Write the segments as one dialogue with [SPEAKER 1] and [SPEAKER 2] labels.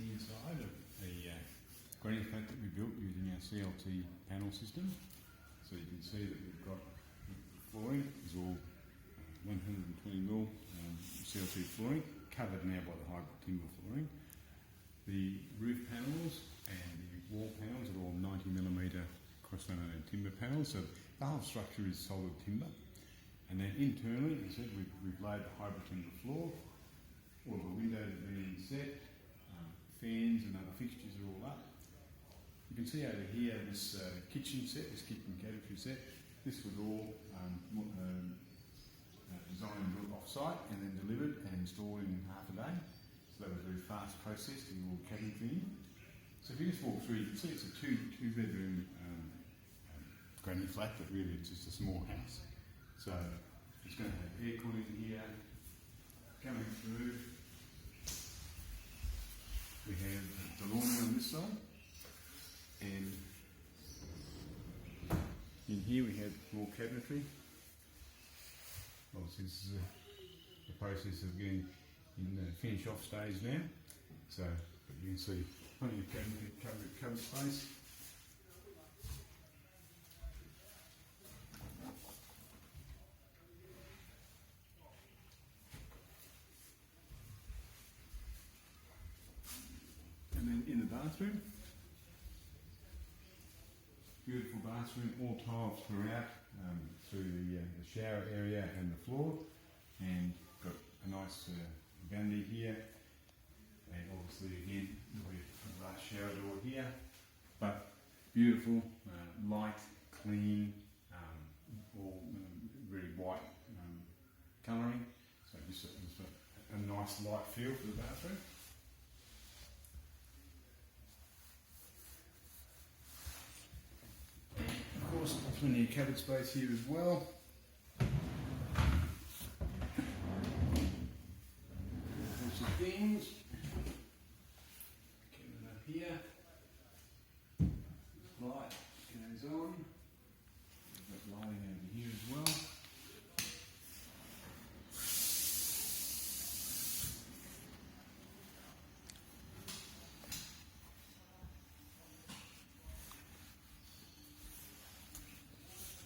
[SPEAKER 1] the inside of a granny flat that we built using our CLT panel system. So you can see that we've got flooring is all 120mm CLT flooring, covered now by the hybrid timber flooring. The roof panels and the wall panels are all 90mm cross-laminated timber panels, so the whole structure is solid timber. And then internally, as I said, we've laid the hybrid timber floor. All the windows have been set, fans and other fixtures are all up. You can see over here this kitchen set, this kitchen cabinetry set. This was all designed and built off-site and then delivered and installed in half a day. So that was a very fast process to get all the cabinetry in. So if you just walk through, you can see it's a two-bedroom granny flat, but really it's just a small house. So it's going to have air cooling here. Coming through, we have the laundry on this side, and in here we have more cabinetry. Obviously this is the process of getting in the finish off stage now, so but you can see plenty of cabinetry cover space. And then in the bathroom, beautiful bathroom, all tiled throughout, through the shower area and the floor, and got a nice vanity here, and obviously again a large shower door here, but beautiful, light, clean, all very white colouring, so just a nice light feel for the bathroom. Of course, plenty of cupboard space here as well. Lots of things. Coming up here. Light goes on. We've got lighting over here as well.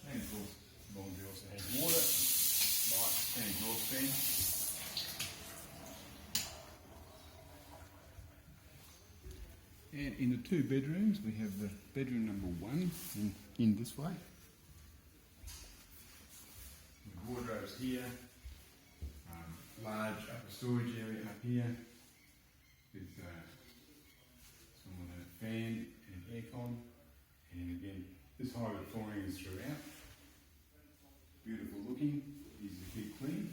[SPEAKER 1] And of course, laundry also has water, light and exhaust fan. And in the two bedrooms, we have the bedroom number 1 in this way. The wardrobes here, large upper storage area up here with some of the fan and aircon, and again, this hybrid flooring is throughout. Beautiful looking, easy to keep clean.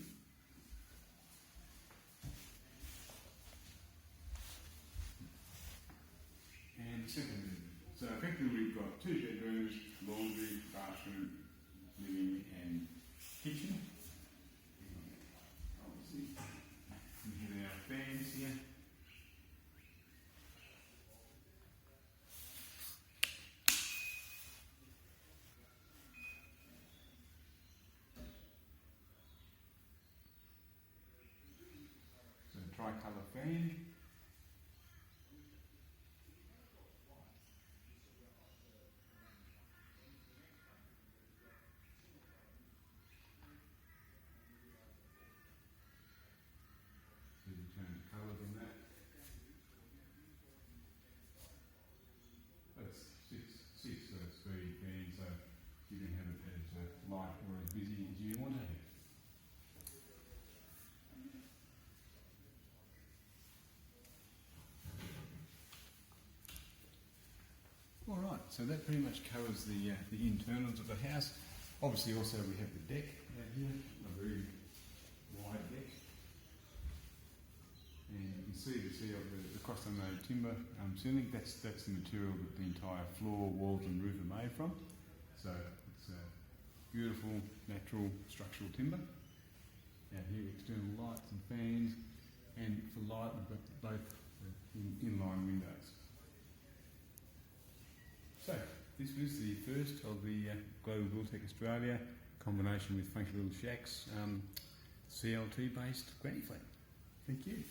[SPEAKER 1] And the second bedroom. So effectively we've got 2 bedrooms, laundry, bathroom, living and kitchen. Obviously, we have our fans here. Tricolour fan. So you turn the colours on that. That's six speed fan, so you can have it as light or as busy as you want to have it. Alright, so that pretty much covers the internals of the house. Obviously also we have the deck out here, a very wide deck. And you can see the cross-laminated timber ceiling, that's the material that the entire floor, walls and roof are made from. So it's a beautiful natural structural timber. Out here external lights and fans, and for light we've got both inline windows. So, this was the first of the Global Buildtech Australia combination with Funky Little Shacks CLT based granny flat. Thank you.